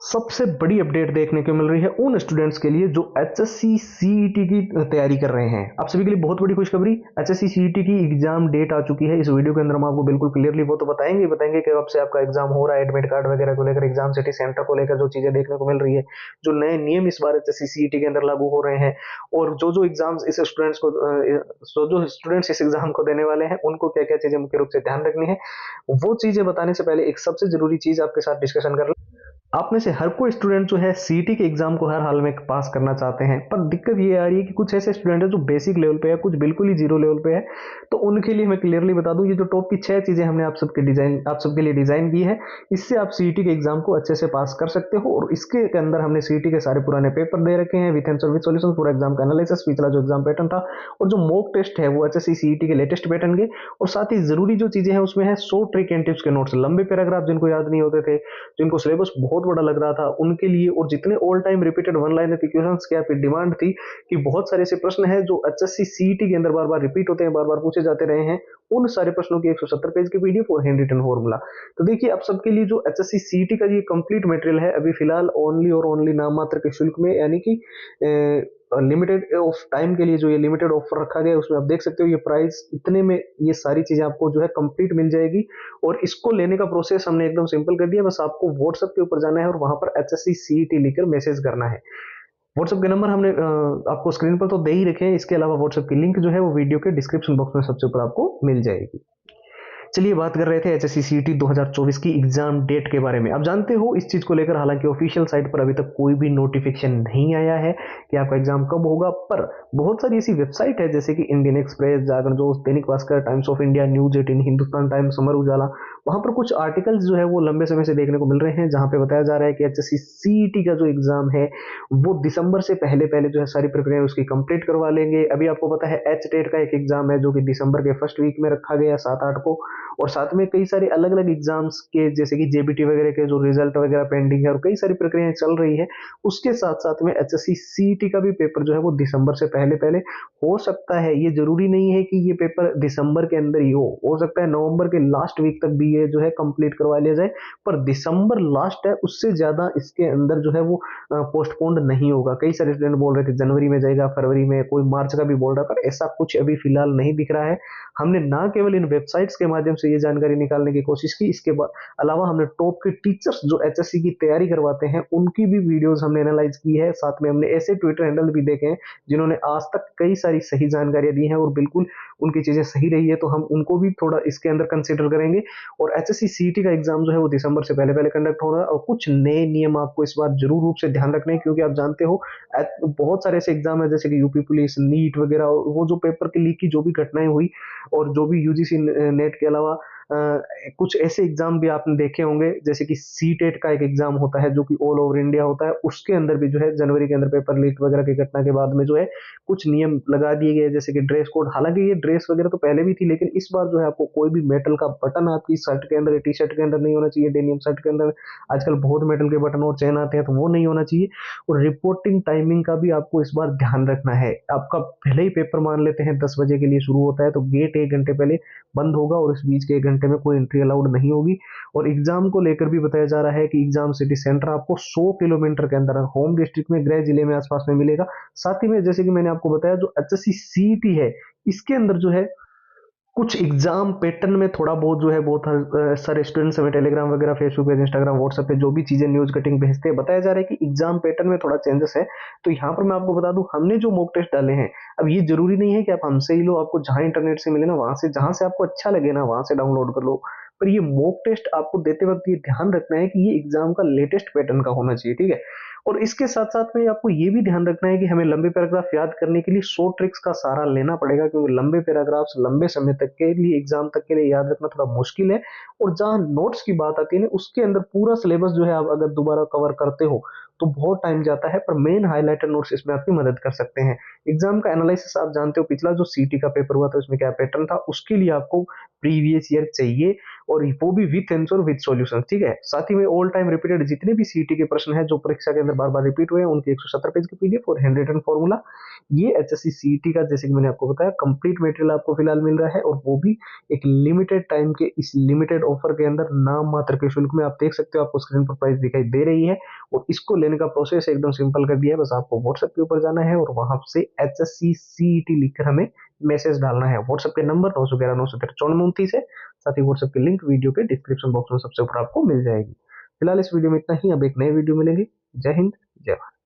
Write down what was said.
सबसे बड़ी अपडेट देखने को मिल रही है उन स्टूडेंट्स के लिए जो एचएससी सीईटी की तैयारी कर रहे हैं। आप सभी के लिए बहुत बड़ी खुशखबरी, एचएससी सीईटी की एग्जाम डेट आ चुकी है। इस वीडियो के अंदर हम आपको बिल्कुल क्लियरली वो तो बताएंगे कि कब से आपका एग्जाम हो रहा है, एडमिट कार्ड वगैरह को लेकर, एग्जाम सिटी सेंटर को लेकर जो चीजें देखने को मिल रही है, जो नए नियम इस बार एचएससी सीईटी के अंदर लागू हो रहे हैं, और जो जो एग्जाम्स इस स्टूडेंट्स को जो स्टूडेंट्स इस एग्जाम को देने वाले हैं उनको क्या क्या चीजें मुख्य रूप से ध्यान रखनी है, वो चीजें बताने से पहले एक सबसे जरूरी चीज आपके साथ डिस्कशन कर। आप में से हर कोई स्टूडेंट जो है सीईटी के एग्जाम को हर हाल में पास करना चाहते हैं, पर दिक्कत ये आ रही है कि कुछ ऐसे स्टूडेंट है जो बेसिक लेवल पे है, कुछ बिल्कुल ही जीरो लेवल पे है। तो उनके लिए मैं क्लियरली बता दूं, ये जो टॉप की 6 चीजें हमने आप सबके लिए डिजाइन की है, इससे आप सीईटी के एग्जाम को अच्छे से पास कर सकते हो। और इसके अंदर हमने सीईटी के सारे पुराने पेपर दे रखे हैं विथ आंसर विथ सॉल्यूशन, पूरा एग्जाम का एनालिसिस, पिछला जो एग्जाम पैटर्न था और जो मॉक टेस्ट है वो एचएससी सीईटी के लेटेस्ट पैटर्न के। और साथ ही जरूरी जो चीजें हैं उसमें है 100 ट्रिक एंड टिप्स के नोट्स, लंबे पैराग्राफ जिनको याद नहीं होते थे, जिनको सिलेबस बहुत बड़ा लग रहा था उनके लिए, और जितने all time repeated one liner के क्वेश्चंस की आपकी डिमांड थी कि बहुत सारे ऐसे प्रश्न हैं जो एचएससी सीईटी के अंदर बार बार रिपीट होते हैं, बार बार पूछे जाते रहे हैं, उन सारे प्रश्नों की 170 पेज की पीडीएफ और हैंड रिटन फॉर्मूला। तो देखिए आप सबके लिए जो एचएससी सीईटी का ये कंप्लीट मटेरियल है अभी फिलहाल ओनली और ओनली नाम मात्र के शुल्क में, यानी कि लिमिटेड ऑफ टाइम के लिए जो ये लिमिटेड ऑफर रखा गया है उसमें आप देख सकते हो ये प्राइस इतने में ये सारी चीजें आपको जो है कंप्लीट मिल जाएगी। और इसको लेने का प्रोसेस हमने एकदम सिंपल कर दिया, बस आपको व्हाट्सएप के ऊपर जाना है और वहां पर एचएससी सीईटी लिखकर मैसेज करना है। व्हाट्सएप के नंबर हमने आपको स्क्रीन पर तो दे ही रखे हैं, इसके अलावा व्हाट्सएप की लिंक जो है वो वीडियो के डिस्क्रिप्शन बॉक्स में सबसे ऊपर आपको मिल जाएगी। चलिए बात कर रहे थे एचएससी सीईटी 2024 की एग्जाम डेट के बारे में। आप जानते हो इस चीज को लेकर हालांकि ऑफिशियल साइट पर अभी तक कोई भी नोटिफिकेशन नहीं आया है कि आपका एग्जाम कब होगा, पर बहुत सारी ऐसी वेबसाइट है जैसे कि Indian express, Jagran Josh, Dainik Bhaskar, Times of India, News 18, Hindustan Times, Amar Ujala, वहां पर कुछ आर्टिकल्स जो है वो लंबे समय से देखने को मिल रहे हैं जहां पे बताया जा रहा है कि एचएससी सीईटी का जो एग्जाम है वो दिसंबर से पहले पहले जो है सारी प्रक्रिया उसकी कंप्लीट करवा लेंगे। अभी आपको पता है एच टेट का एक एग्जाम है जो कि दिसंबर के फर्स्ट वीक में रखा गया 7-8 को, और साथ में कई सारे अलग अलग एग्जाम्स के जैसे कि जेबीटी वगैरह के जो रिजल्ट वगैरह पेंडिंग है और कई सारी प्रक्रियाएं चल रही है। उसके साथ साथ में एचएससी सीईटी का भी पेपर जो है वो दिसंबर से पहले पहले हो सकता है। ये जरूरी नहीं है कि ये पेपर दिसंबर के अंदर ही हो सकता है नवंबर के लास्ट वीक तक भी ये जो है कंप्लीट करवा लिया जाए, पर दिसंबर लास्ट है, उससे ज्यादा इसके अंदर जो है वो पोस्टपोन्ड नहीं होगा। कई सारे स्टूडेंट बोल रहे थे जनवरी में जाएगा, फरवरी में, कोई मार्च का भी बोल रहा है, पर ऐसा कुछ अभी फिलहाल नहीं दिख रहा है। हमने ना केवल इन वेबसाइट्स के माध्यम से ये जानकारी निकालने की कोशिश की, इसके अलावा हमने टॉप के टीचर्स जो एचएससी की तैयारी करवाते हैं उनकी भी वीडियोस हमने एनालाइज की है। साथ में हमने ऐसे ट्विटर हैंडल भी देखे हैं जिन्होंने आज तक कई सारी सही जानकारियां दी हैं और बिल्कुल उनकी चीजें सही रही है, तो हम उनको भी थोड़ा इसके अंदर कंसिडर करेंगे। और एचएससी सीईटी का एग्जाम जो है वो दिसंबर से पहले पहले कंडक्ट हो रहा है, और कुछ नए नियम आपको इस बार जरूर रूप से ध्यान रखने हैं, क्योंकि आप जानते हो बहुत सारे ऐसे एग्जाम है जैसे कि यूपी पुलिस, नीट वगैरह, वो जो पेपर के लीक की जो भी घटनाएं हुई, और जो भी यूजीसी नेट के अलावा कुछ ऐसे एग्जाम भी आपने देखे होंगे जैसे कि सी टेट का एक एग्जाम होता है जो कि ऑल ओवर इंडिया होता है, उसके अंदर भी जो है जनवरी के अंदर पेपर लीक वगैरह की घटना के बाद में जो है कुछ नियम लगा दिए गए, जैसे कि ड्रेस कोड। हालांकि ये ड्रेस वगैरह तो पहले भी थी, लेकिन इस बार जो है आपको कोई भी मेटल का बटन आपकी शर्ट के अंदर, टी शर्ट के अंदर नहीं होना चाहिए, डेनियम शर्ट के अंदर आजकल बहुत मेटल के बटन और चेन आते हैं तो वो नहीं होना चाहिए। और रिपोर्टिंग टाइमिंग का भी आपको इस बार ध्यान रखना है। आपका पहले ही पेपर मान लेते हैं 10 बजे के लिए शुरू होता है, तो गेट 1 घंटे पहले बंद होगा और इस बीच के 1 घंटे में कोई एंट्री अलाउड नहीं होगी। और एग्जाम को लेकर भी बताया जा रहा है कि एग्जाम सिटी सेंटर आपको 100 किलोमीटर के अंदर होम डिस्ट्रिक्ट में, गृह जिले में आसपास में मिलेगा। साथ ही में जैसे कि मैंने आपको बताया जो एचएससी सीईटी है इसके अंदर जो है कुछ एग्जाम पैटर्न में थोड़ा बहुत जो है बहुत सारे स्टूडेंट्स हमें टेलीग्राम वगैरह, फेसबुक पेज, इंस्टाग्राम, व्हाट्सएप पे जो भी चीजें न्यूज कटिंग भेजते हैं, बताया जा रहा है कि एग्जाम पैटर्न में थोड़ा चेंजेस है। तो यहाँ पर मैं आपको बता दूं हमने जो मॉक टेस्ट डाले हैं, अब ये जरूरी नहीं है कि आप हमसे ही लो, आपको जहां इंटरनेट से मिले ना वहां से, जहां से आपको अच्छा लगे ना वहां से डाउनलोड कर लो। पर ये मॉक टेस्ट आपको देते वक्त ये ध्यान रखना है कि ये एग्जाम का लेटेस्ट पैटर्न का होना चाहिए, ठीक है। और इसके साथ साथ में आपको ये भी ध्यान रखना है कि हमें लंबे पैराग्राफ याद करने के लिए 100 ट्रिक्स का सहारा लेना पड़ेगा, क्योंकि लंबे पैराग्राफ्स लंबे समय तक के लिए, एग्जाम तक के लिए याद रखना थोड़ा मुश्किल है। और जहां नोट्स की बात आती है ना, उसके अंदर पूरा सिलेबस जो है आप अगर दोबारा कवर करते हो तो बहुत टाइम जाता है, पर मेन हाइलाइटर नोट्स इसमें आपकी मदद कर सकते हैं। एग्जाम का एनालिसिस आप जानते हो, पिछला जो सीटी का पेपर हुआ था उसमें क्या पैटर्न था, उसके लिए आपको प्रीवियस ईयर चाहिए। और वो भी विथ आंसर विथ सॉल्यूशन, ठीक है। साथ ही में ऑल टाइम रिपीटेड जितने भी सीईटी के प्रश्न हैं जो परीक्षा के अंदर बार बार रिपीट हुए हैं उनके 170 पेज की पीडीएफ और हैंड रिटन फॉर्मूला, ये एचएससी सीईटी का जैसे कि मैंने आपको बताया कंप्लीट मटेरियल आपको फिलहाल मिल रहा है, और वो भी एक लिमिटेड टाइम के इस लिमिटेड ऑफर के अंदर नाम मात्र के शुल्क में। आप देख सकते हो आपको स्क्रीन पर प्राइस दिखाई दे रही है, और इसको लेने का प्रोसेस एकदम सिंपल कर दिया है। बस आपको व्हाट्सएप के ऊपर जाना है और वहां से एचएससी सीईटी लिखकर हमें मैसेज डालना है। व्हाट्सएप के नंबर 911 913 9429 है। साथ ही व्हाट्सएप की लिंक वीडियो के डिस्क्रिप्शन बॉक्स में सबसे ऊपर आपको मिल जाएगी। फिलहाल इस वीडियो में इतना ही, अब एक नए वीडियो मिलेंगे। जय हिंद, जय भारत।